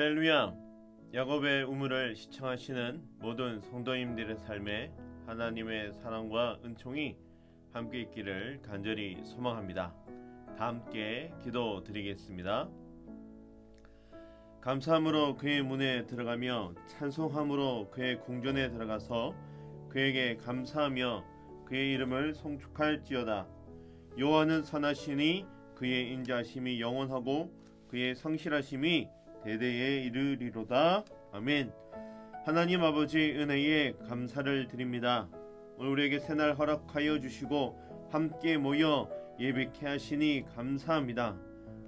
할렐루야! 야곱의 우물을 시청하시는 모든 성도님들의 삶에 하나님의 사랑과 은총이 함께 있기를 간절히 소망합니다. 다 함께 기도드리겠습니다. 감사함으로 그의 문에 들어가며 찬송함으로 그의 궁전에 들어가서 그에게 감사하며 그의 이름을 송축할지어다. 여호와는 선하시니 그의 인자하심이 영원하고 그의 성실하심이 대대에 이르리로다. 아멘. 하나님 아버지 은혜에 감사를 드립니다. 오늘 우리에게 새날 허락하여 주시고 함께 모여 예배케 하시니 감사합니다.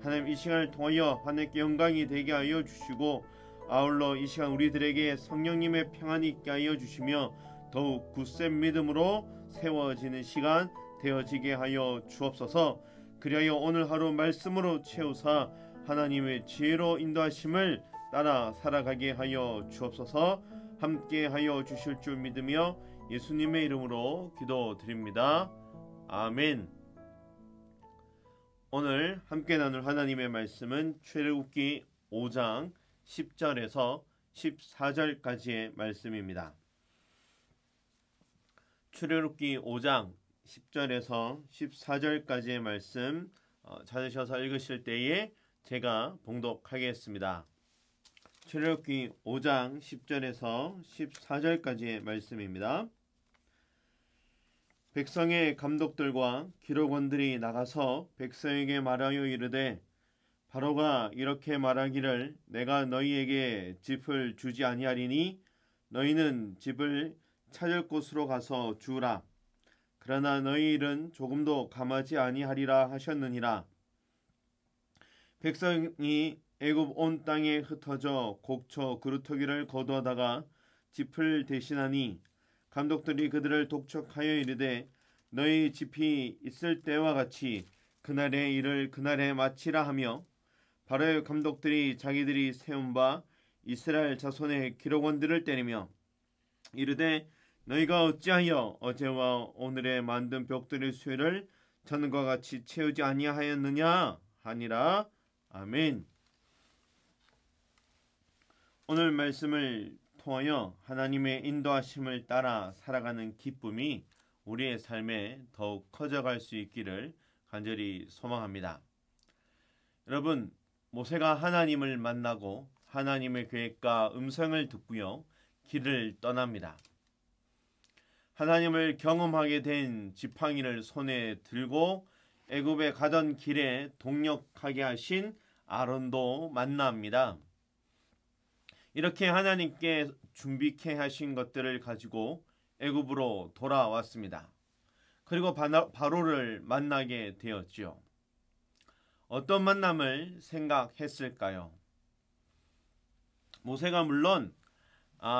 하나님, 이 시간을 통하여 하나님께 영광이 되게 하여 주시고 아울러 이 시간 우리들에게 성령님의 평안이 있게 하여 주시며 더욱 굳센 믿음으로 세워지는 시간 되어지게 하여 주옵소서. 그리하여 오늘 하루 말씀으로 채우사 하나님의 지혜로 인도하심을 따라 살아가게 하여 주옵소서. 함께 하여 주실 줄 믿으며 예수님의 이름으로 기도드립니다. 아멘. 오늘 함께 나눌 하나님의 말씀은 출애굽기 5장 10절에서 14절까지의 말씀입니다. 출애굽기 5장 10절에서 14절까지의 말씀 찾으셔서 읽으실 때에 제가 봉독하겠습니다. 출애굽기 5장 10절에서 14절까지의 말씀입니다. 백성의 감독들과 기록원들이 나가서 백성에게 말하여 이르되, 바로가 이렇게 말하기를 내가 너희에게 짚을 주지 아니하리니 너희는 짚을 찾을 곳으로 가서 주라. 그러나 너희 일은 조금도 감하지 아니하리라 하셨느니라. 백성이 애굽 온 땅에 흩어져 곡초 그루터기를 거두어다가 짚을 대신하니 감독들이 그들을 독촉하여 이르되, 너희 짚이 있을 때와 같이 그날의 일을 그날에 마치라 하며, 바로의 감독들이 자기들이 세운 바 이스라엘 자손의 기록원들을 때리며 이르되, 너희가 어찌하여 어제와 오늘에 만든 벽돌의 수요를 전과 같이 채우지 아니하였느냐 하니라. 아멘. 오늘 말씀을 통하여 하나님의 인도하심을 따라 살아가는 기쁨이 우리의 삶에 더욱 커져갈 수 있기를 간절히 소망합니다. 여러분, 모세가 하나님을 만나고 하나님의 계획과 음성을 듣고요, 길을 떠납니다. 하나님을 경험하게 된 지팡이를 손에 들고 애굽에 가던 길에 동력하게 하신 아론도 만납니다. 이렇게 하나님께 준비케 하신 것들을 가지고 애굽으로 돌아왔습니다. 그리고 바로를 만나게 되었지요. 어떤 만남을 생각했을까요? 모세가 물론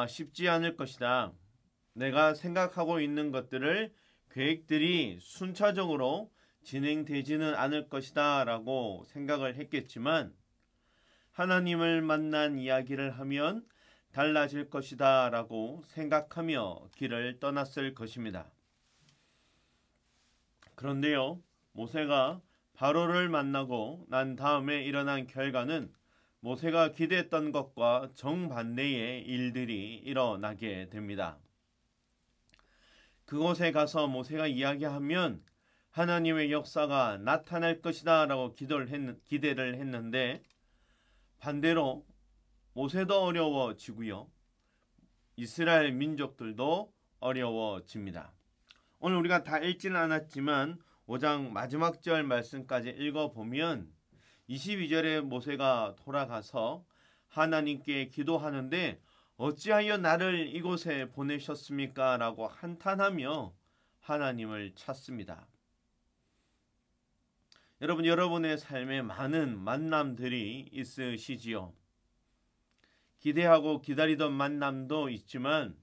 쉽지 않을 것이다, 내가 생각하고 있는 것들을 계획들이 순차적으로 진행되지는 않을 것이다 라고 생각을 했겠지만, 하나님을 만난 이야기를 하면 달라질 것이다 라고 생각하며 길을 떠났을 것입니다. 그런데요, 모세가 바로를 만나고 난 다음에 일어난 결과는 모세가 기대했던 것과 정반대의 일들이 일어나게 됩니다. 그곳에 가서 모세가 이야기하면 하나님의 역사가 나타날 것이다 라고 기대를 했는데, 반대로 모세도 어려워지고요, 이스라엘 민족들도 어려워집니다. 오늘 우리가 다 읽지는 않았지만 5장 마지막 절 말씀까지 읽어보면 22절에 모세가 돌아가서 하나님께 기도하는데, 어찌하여 나를 이곳에 보내셨습니까? 라고 한탄하며 하나님을 찾습니다. 여러분, 여러분의 삶에 많은 만남들이 있으시지요. 기대하고 기다리던 만남도 있지만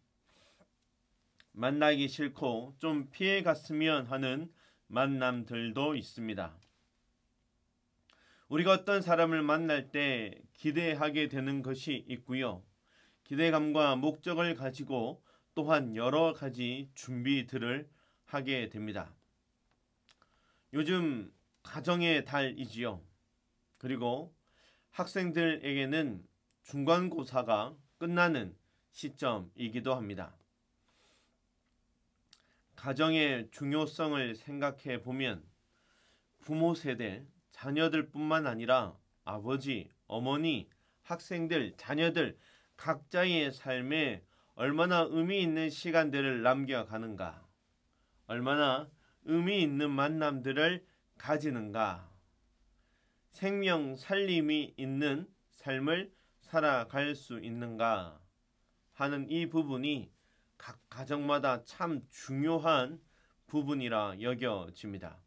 만나기 싫고 좀 피해갔으면 하는 만남들도 있습니다. 우리가 어떤 사람을 만날 때 기대하게 되는 것이 있고요, 기대감과 목적을 가지고 또한 여러 가지 준비들을 하게 됩니다. 요즘 가정의 달이지요. 그리고 학생들에게는 중간고사가 끝나는 시점이기도 합니다. 가정의 중요성을 생각해 보면 부모 세대, 자녀들뿐만 아니라 아버지, 어머니, 학생들, 자녀들 각자의 삶에 얼마나 의미 있는 시간들을 남겨가는가, 얼마나 의미 있는 만남들을 가지는가, 생명 살림이 있는 삶을 살아갈 수 있는가 하는 이 부분이 각 가정마다 참 중요한 부분이라 여겨집니다.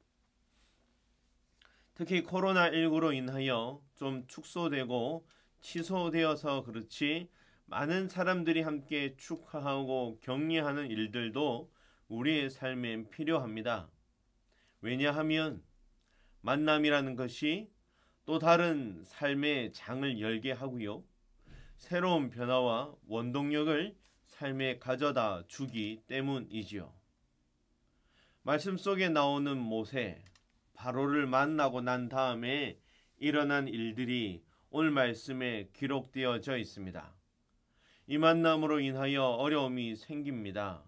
특히 코로나19로 인하여 좀 축소되고 취소되어서 그렇지 많은 사람들이 함께 축하하고 격려하는 일들도 우리의 삶에 필요합니다. 왜냐하면 만남이라는 것이 또 다른 삶의 장을 열게 하고요. 새로운 변화와 원동력을 삶에 가져다 주기 때문이지요. 말씀 속에 나오는 모세, 바로를 만나고 난 다음에 일어난 일들이 오늘 말씀에 기록되어져 있습니다. 이 만남으로 인하여 어려움이 생깁니다.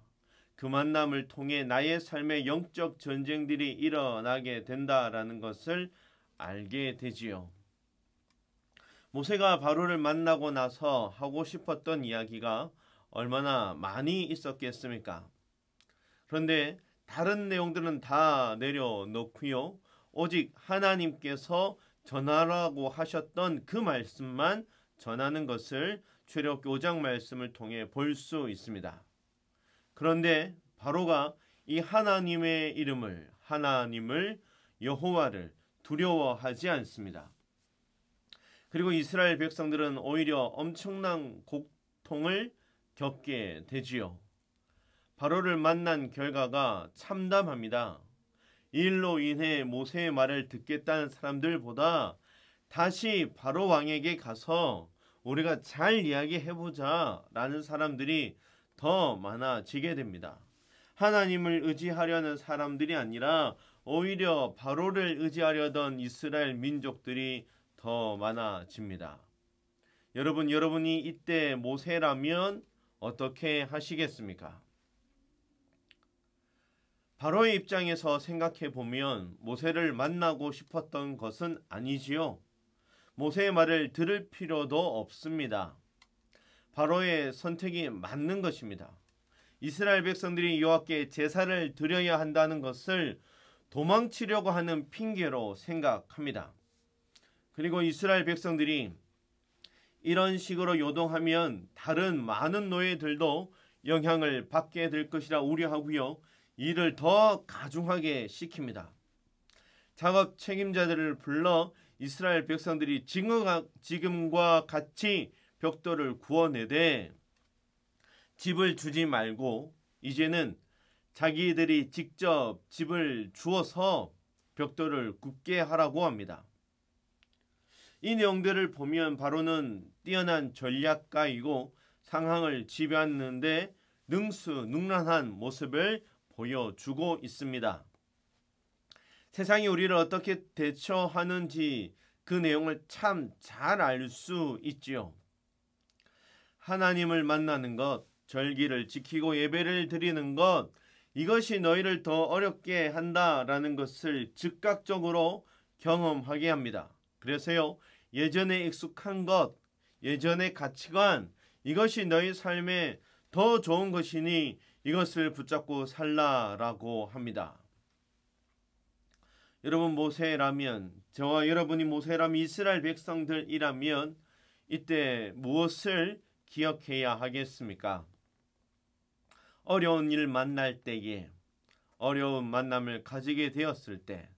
그 만남을 통해 나의 삶의 영적 전쟁들이 일어나게 된다라는 것을 알게 되지요. 모세가 바로를 만나고 나서 하고 싶었던 이야기가 얼마나 많이 있었겠습니까? 그런데 다른 내용들은 다 내려놓고요. 오직 하나님께서 전하라고 하셨던 그 말씀만 전하는 것을 출애굽기 5장 말씀을 통해 볼 수 있습니다. 그런데 바로가 이 하나님의 이름을, 하나님을, 여호와를 두려워하지 않습니다. 그리고 이스라엘 백성들은 오히려 엄청난 고통을 겪게 되지요. 바로를 만난 결과가 참담합니다. 이 일로 인해 모세의 말을 듣겠다는 사람들보다 다시 바로 왕에게 가서 우리가 잘 이야기해보자 라는 사람들이 더 많아지게 됩니다. 하나님을 의지하려는 사람들이 아니라 오히려 바로를 의지하려던 이스라엘 민족들이 더 많아집니다. 여러분이 이때 모세라면 어떻게 하시겠습니까? 바로의 입장에서 생각해 보면 모세를 만나고 싶었던 것은 아니지요. 모세의 말을 들을 필요도 없습니다. 바로의 선택이 맞는 것입니다. 이스라엘 백성들이 여호와께 제사를 드려야 한다는 것을 도망치려고 하는 핑계로 생각합니다. 그리고 이스라엘 백성들이 이런 식으로 요동하면 다른 많은 노예들도 영향을 받게 될 것이라 우려하고요. 이를 더 가중하게 시킵니다. 작업 책임자들을 불러 이스라엘 백성들이 지금과 같이 벽돌을 구워내되 집을 주지 말고 이제는 자기들이 직접 집을 주어서 벽돌을 굽게 하라고 합니다. 이 내용들을 보면 바로는 뛰어난 전략가이고 상황을 지배하는데 능수능란한 모습을 보여주고 있습니다. 세상이 우리를 어떻게 대처하는지 그 내용을 참 잘 알 수 있지요. 하나님을 만나는 것, 절기를 지키고 예배를 드리는 것, 이것이 너희를 더 어렵게 한다라는 것을 즉각적으로 경험하게 합니다. 그래서요, 예전에 익숙한 것, 예전의 가치관, 이것이 너희 삶에 더 좋은 것이니 이것을 붙잡고 살라라고 합니다. 여러분 모세라면, 저와 여러분이 모세라면, 이스라엘 백성들이라면 이때 무엇을 기억해야 하겠습니까? 어려운 일 만날 때에, 어려운 만남을 가지게 되었을 때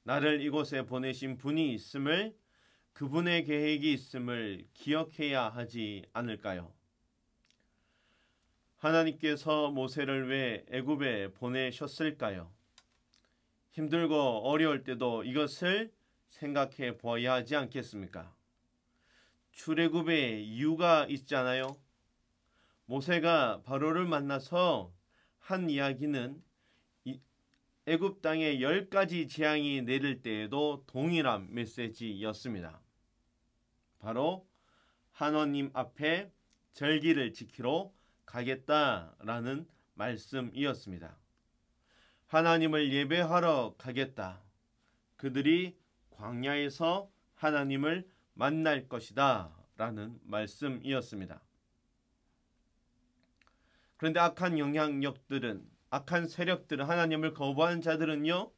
나를 이곳에 보내신 분이 있음을, 그분의 계획이 있음을 기억해야 하지 않을까요? 하나님께서 모세를 왜 애굽에 보내셨을까요? 힘들고 어려울 때도 이것을 생각해 보아야 하지 않겠습니까? 출애굽의 이유가 있잖아요. 모세가 바로를 만나서 한 이야기는 애굽 땅에 10가지 재앙이 내릴 때에도 동일한 메시지였습니다. 바로 하나님 앞에 절기를 지키러 가겠다라는 말씀이었습니다. 하나님을 예배하러 가겠다. 그들이 광야에서 하나님을 만날 것이다 라는 말씀이었습니다. 그런데 악한 영향력들은, 악한 세력들은, 하나님을 거부한 자들은요,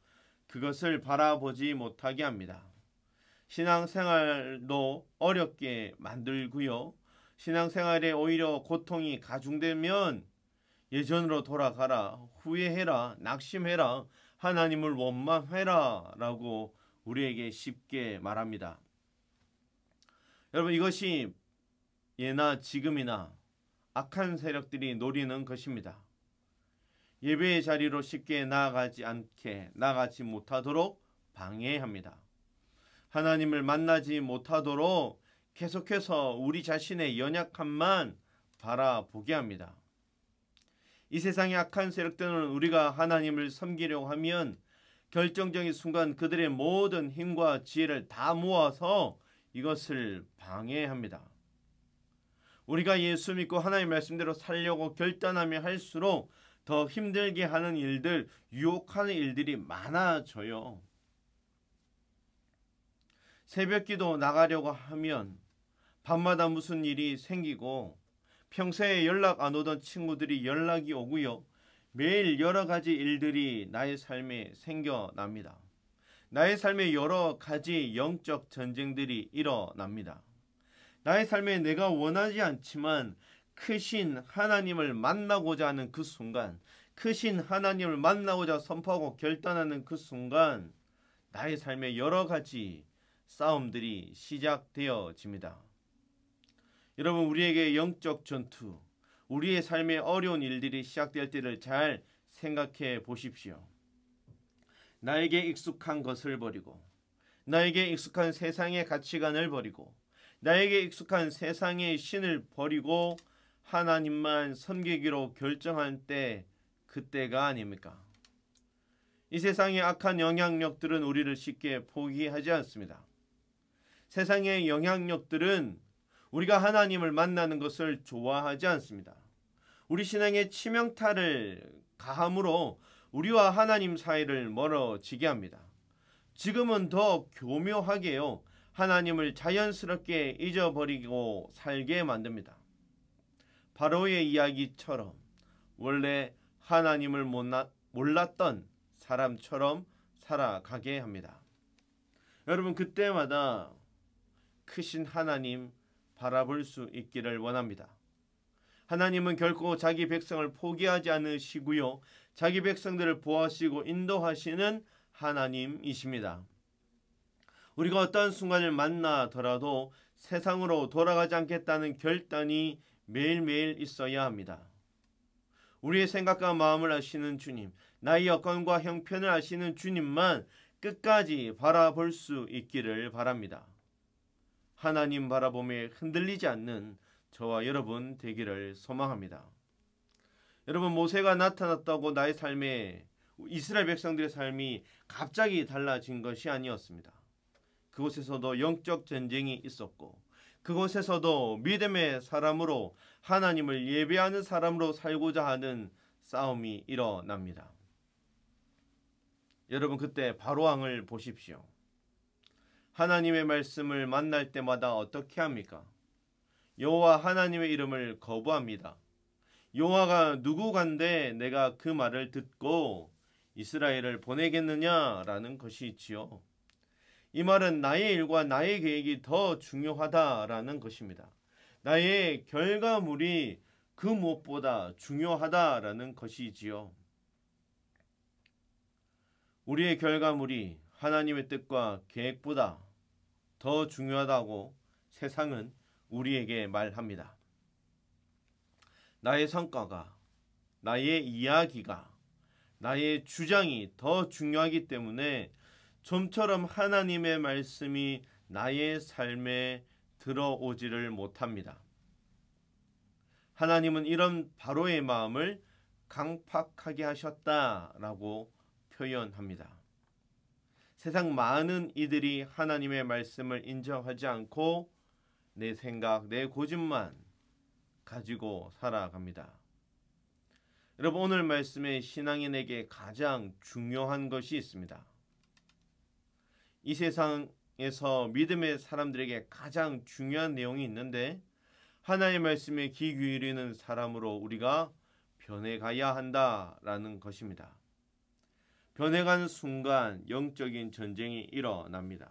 그것을 바라보지 못하게 합니다. 신앙생활도 어렵게 만들고요, 신앙생활에 오히려 고통이 가중되면 예전으로 돌아가라, 후회해라, 낙심해라, 하나님을 원망해라 라고 우리에게 쉽게 말합니다. 여러분, 이것이 예나 지금이나 악한 세력들이 노리는 것입니다. 예배의 자리로 쉽게 나아가지 못하도록 방해합니다. 하나님을 만나지 못하도록 계속해서 우리 자신의 연약함만 바라보게 합니다. 이 세상의 악한 세력들은 우리가 하나님을 섬기려고 하면 결정적인 순간 그들의 모든 힘과 지혜를 다 모아서 이것을 방해합니다. 우리가 예수 믿고 하나님의 말씀대로 살려고 결단하며 할수록 더 힘들게 하는 일들, 유혹하는 일들이 많아져요. 새벽기도 나가려고 하면 밤마다 무슨 일이 생기고, 평소에 연락 안 오던 친구들이 연락이 오고요, 매일 여러 가지 일들이 나의 삶에 생겨납니다. 나의 삶에 여러 가지 영적 전쟁들이 일어납니다. 나의 삶에 내가 원하지 않지만 크신 하나님을 만나고자 하는 그 순간, 크신 하나님을 만나고자 선포하고 결단하는 그 순간, 나의 삶에 여러 가지 싸움들이 시작되어집니다. 여러분, 우리에게 영적 전투, 우리의 삶에 어려운 일들이 시작될 때를 잘 생각해 보십시오. 나에게 익숙한 것을 버리고, 나에게 익숙한 세상의 가치관을 버리고, 나에게 익숙한 세상의 신을 버리고 하나님만 섬기기로 결정한 때, 그때가 아닙니까? 이 세상의 악한 영향력들은 우리를 쉽게 포기하지 않습니다. 세상의 영향력들은 우리가 하나님을 만나는 것을 좋아하지 않습니다. 우리 신앙에 치명타를 가함으로 우리와 하나님 사이를 멀어지게 합니다. 지금은 더 교묘하게요, 하나님을 자연스럽게 잊어버리고 살게 만듭니다. 바로의 이야기처럼 원래 하나님을 몰랐던 사람처럼 살아가게 합니다. 여러분, 그때마다 크신 하나님 바라볼 수 있기를 원합니다. 하나님은 결코 자기 백성을 포기하지 않으시고요, 자기 백성들을 보호하시고 인도하시는 하나님이십니다. 우리가 어떤 순간을 만나더라도 세상으로 돌아가지 않겠다는 결단이 매일매일 있어야 합니다. 우리의 생각과 마음을 아시는 주님, 나의 여건과 형편을 아시는 주님만 끝까지 바라볼 수 있기를 바랍니다. 하나님 바라보며 흔들리지 않는 저와 여러분 되기를 소망합니다. 여러분, 모세가 나타났다고 나의 삶에, 이스라엘 백성들의 삶이 갑자기 달라진 것이 아니었습니다. 그곳에서도 영적 전쟁이 있었고, 그곳에서도 믿음의 사람으로, 하나님을 예배하는 사람으로 살고자 하는 싸움이 일어납니다. 여러분, 그때 바로왕을 보십시오. 하나님의 말씀을 만날 때마다 어떻게 합니까? 여호와 하나님의 이름을 거부합니다. 여호와가 누구간데 내가 그 말을 듣고 이스라엘을 보내겠느냐라는 것이지요. 이 말은 나의 일과 나의 계획이 더 중요하다라는 것입니다. 나의 결과물이 그 무엇보다 중요하다라는 것이지요. 우리의 결과물이 하나님의 뜻과 계획보다 더 중요하다고 세상은 우리에게 말합니다. 나의 성과가, 나의 이야기가, 나의 주장이 더 중요하기 때문에 좀처럼 하나님의 말씀이 나의 삶에 들어오지를 못합니다. 하나님은 이런 바로의 마음을 강팍하게 하셨다라고 표현합니다. 세상 많은 이들이 하나님의 말씀을 인정하지 않고 내 생각, 내 고집만 가지고 살아갑니다. 여러분, 오늘 말씀에 신앙인에게 가장 중요한 것이 있습니다. 이 세상에서 믿음의 사람들에게 가장 중요한 내용이 있는데, 하나님의 말씀에 귀 기울이는 사람으로 우리가 변해가야 한다라는 것입니다. 변해가는 순간 영적인 전쟁이 일어납니다.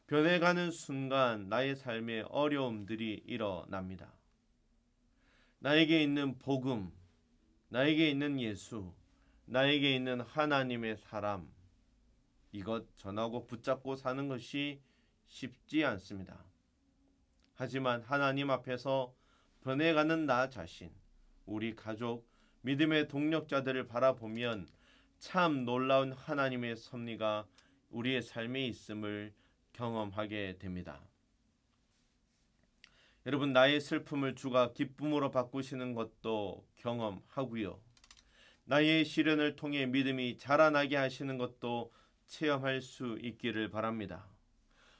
변해가는 순간 나의 삶에 어려움들이 일어납니다. 나에게 있는 복음, 나에게 있는 예수, 나에게 있는 하나님의 사람, 이것 전하고 붙잡고 사는 것이 쉽지 않습니다. 하지만 하나님 앞에서 변해가는 나 자신, 우리 가족, 믿음의 동력자들을 바라보면 참 놀라운 하나님의 섭리가 우리의 삶에 있음을 경험하게 됩니다. 여러분, 나의 슬픔을 주가 기쁨으로 바꾸시는 것도 경험하고요. 나의 시련을 통해 믿음이 자라나게 하시는 것도 체험할 수 있기를 바랍니다.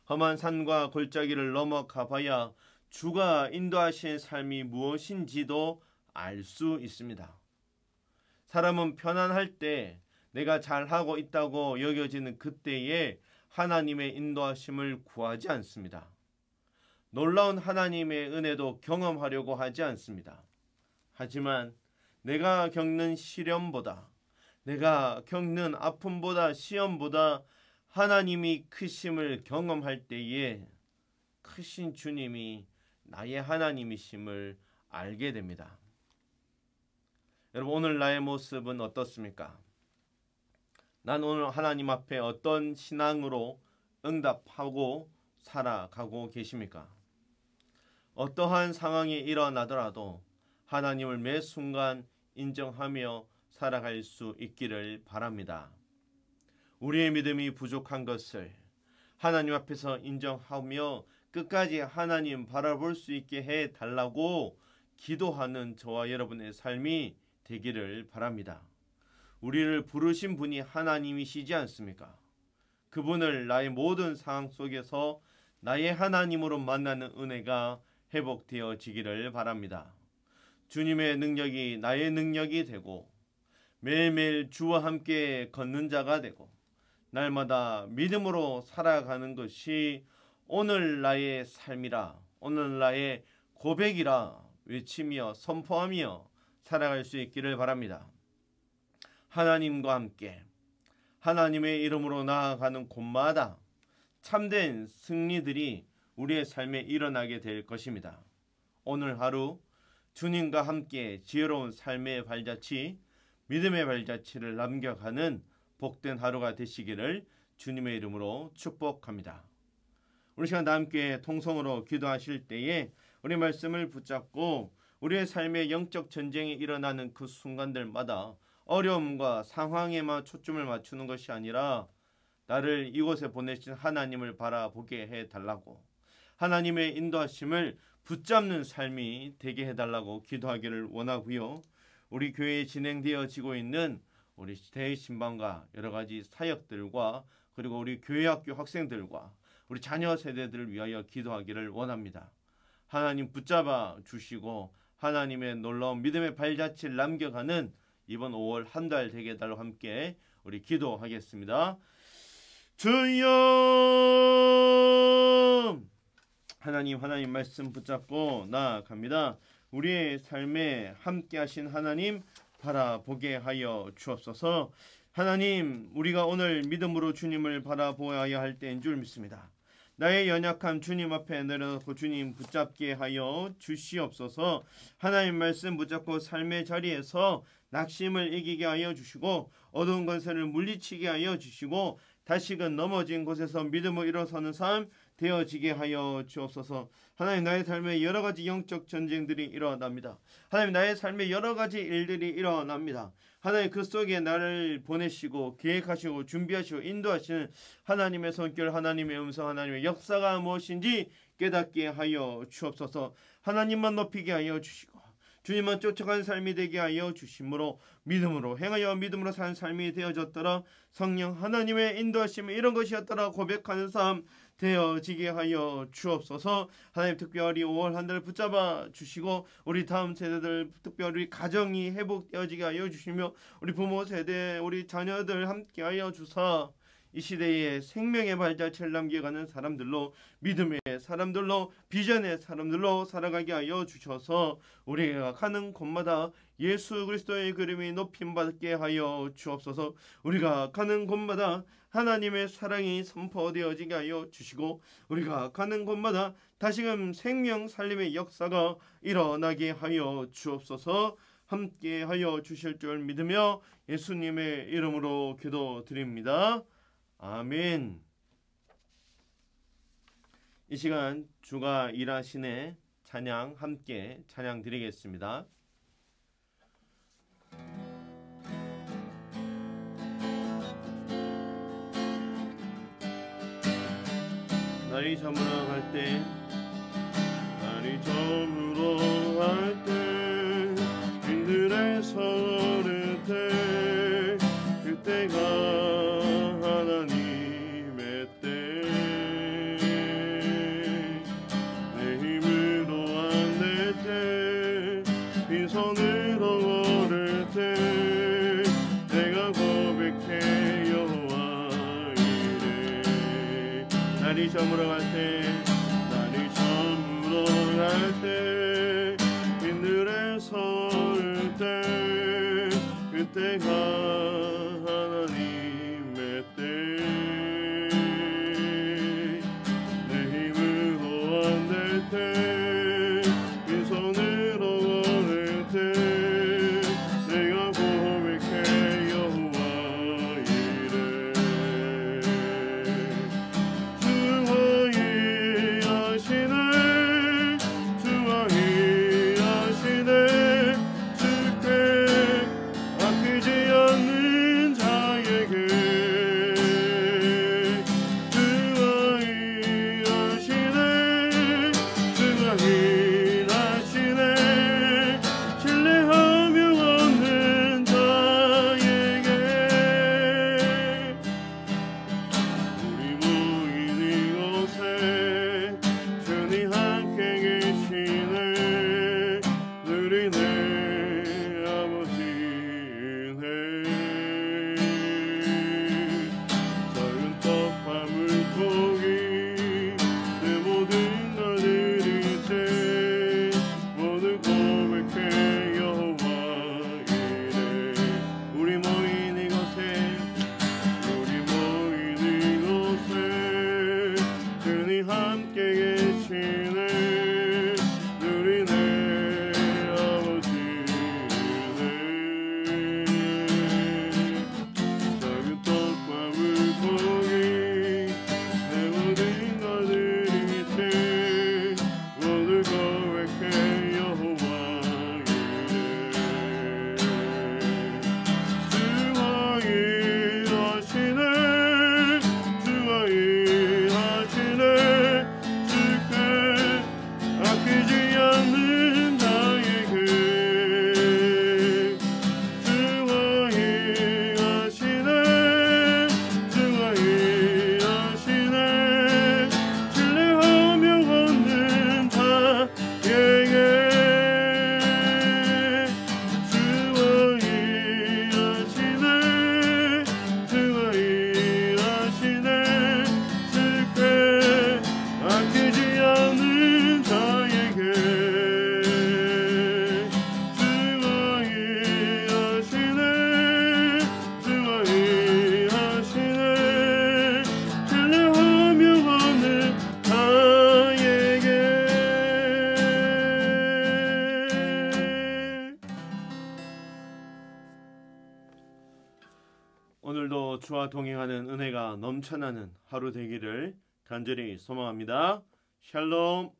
험한 산과 골짜기를 넘어가 봐야 주가 인도하신 삶이 무엇인지도 알 수 있습니다. 사람은 편안할 때, 내가 잘하고 있다고 여겨지는 그때에 하나님의 인도하심을 구하지 않습니다. 놀라운 하나님의 은혜도 경험하려고 하지 않습니다. 하지만 내가 겪는 시련보다, 내가 겪는 아픔보다, 시험보다 하나님이 크심을 경험할 때에 크신 주님이 나의 하나님이심을 알게 됩니다. 여러분, 오늘 나의 모습은 어떻습니까? 난 오늘 하나님 앞에 어떤 신앙으로 응답하고 살아가고 계십니까? 어떠한 상황이 일어나더라도 하나님을 매 순간 인정하며 살아갈 수 있기를 바랍니다. 우리의 믿음이 부족한 것을 하나님 앞에서 인정하며 끝까지 하나님 바라볼 수 있게 해달라고 기도하는 저와 여러분의 삶이 되기를 바랍니다. 우리를 부르신 분이 하나님이시지 않습니까? 그분을 나의 모든 상황 속에서 나의 하나님으로 만나는 은혜가 회복되어지기를 바랍니다. 주님의 능력이 나의 능력이 되고 매일매일 주와 함께 걷는 자가 되고 날마다 믿음으로 살아가는 것이 오늘 나의 삶이라, 오늘 나의 고백이라 외치며 선포하며 살아갈 수 있기를 바랍니다. 하나님과 함께 하나님의 이름으로 나아가는 곳마다 참된 승리들이 우리의 삶에 일어나게 될 것입니다. 오늘 하루 주님과 함께 지혜로운 삶의 발자취, 믿음의 발자취를 남겨가는 복된 하루가 되시기를 주님의 이름으로 축복합니다. 우리 시간 함께 통성으로 기도하실 때에 우리 말씀을 붙잡고 우리의 삶의 영적 전쟁이 일어나는 그 순간들마다 어려움과 상황에만 초점을 맞추는 것이 아니라 나를 이곳에 보내신 하나님을 바라보게 해달라고, 하나님의 인도하심을 붙잡는 삶이 되게 해달라고 기도하기를 원하고요. 우리 교회에 진행되어지고 있는 우리 대신방과 여러 가지 사역들과 그리고 우리 교회학교 학생들과 우리 자녀 세대들을 위하여 기도하기를 원합니다. 하나님 붙잡아 주시고 하나님의 놀라운 믿음의 발자취를 남겨가는 이번 5월 한 달 되게 해달라고 함께 우리 기도하겠습니다. 주여, 하나님 말씀 붙잡고 나아갑니다. 우리의 삶에 함께 하신 하나님 바라보게 하여 주옵소서. 하나님, 우리가 오늘 믿음으로 주님을 바라보아야 할 때인 줄 믿습니다. 나의 연약함 주님 앞에 내려놓고 주님 붙잡게 하여 주시옵소서. 하나님 말씀 붙잡고 삶의 자리에서 낙심을 이기게 하여 주시고 어두운 권세를 물리치게 하여 주시고 다시금 넘어진 곳에서 믿음으로 일어서는 삶 되어지게 하여 주옵소서. 하나님, 나의 삶에 여러 가지 영적 전쟁들이 일어납니다. 하나님, 나의 삶에 여러 가지 일들이 일어납니다. 하나님, 그 속에 나를 보내시고 계획하시고 준비하시고 인도하시는 하나님의 손길, 하나님의 음성, 하나님의 역사가 무엇인지 깨닫게 하여 주옵소서. 하나님만 높이게 하여 주시고 주님만 쫓아가는 삶이 되게 하여 주심으로 믿음으로 행하여 믿음으로 사는 삶이 되어졌더라. 성령 하나님의 인도하심이 이런 것이었더라 고백하는 삶 되어지게 하여 주옵소서. 하나님, 특별히 5월 한 달 붙잡아 주시고 우리 다음 세대들, 특별히 가정이 회복되어지게 하여 주시며 우리 부모 세대, 우리 자녀들 함께 하여 주사 이 시대에 생명의 발자취를 남겨가는 사람들로, 믿음의 사람들로, 비전의 사람들로 살아가게 하여 주셔서 우리가 가는 곳마다 예수 그리스도의 그림이 높임받게 하여 주옵소서. 우리가 가는 곳마다 하나님의 사랑이 선포되어지게 하여 주시고 우리가 가는 곳마다 다시금 생명 살림의 역사가 일어나게 하여 주옵소서. 함께 하여 주실 줄 믿으며 예수님의 이름으로 기도드립니다. 아멘. 이 시간 주가 일하시네 찬양 함께 찬양 드리겠습니다. 날이 저물어 갈 때, 날이 저물어 갈 때, 빈들에 서를 때, 그때가 하나님의 때, 내 힘으로 안 될 때, 빈손으로 걸을 때, 내가 고백해 여호와 이래. 날이 저물어 갈 때, 날이 저물어 갈 때, 빈들에 서를 때, 그때가 하나님의 때, 내 힘으로 안 될 때, 빈손으로 걸을 때, 내가 고백해 여호와 이래. 주와 일하시네, 주와 일하시네, 주께 아끼지 않는 자에게. 주와 일하시네, 주와 일하시네, 신뢰하며 얻는 자에게. 우리 모인 이곳에 주님 함께 계시네, 누리네 아버지 은혜. 작은 떡과 물고기 내 모든 걸 드릴 때, 모두 고백해 여호와 이래. 우리 모인 이곳에, 우리 모인 이곳에 주님 함께 계시네, 누리네 아버지 은혜. 작은 떡과 물고기 내 모든 걸 드릴 때, 모두 고백해 여호와 이래. 주와 일하시네, 주와 일하시네, 주께 아끼지 않는 자에게. 주와 일하시네, 주와 일하시네, 신뢰하며 얻는 자에게. 주와 일하시네, 주와 일하시네, 주께 아끼지 않는 자에게. 주와 일하시네, 주와 일하시네, 신뢰하며 얻는 자에게. 오늘도 주와 동행하는 은혜가 넘쳐나는 하루 되기를 간절히 소망합니다. 샬롬.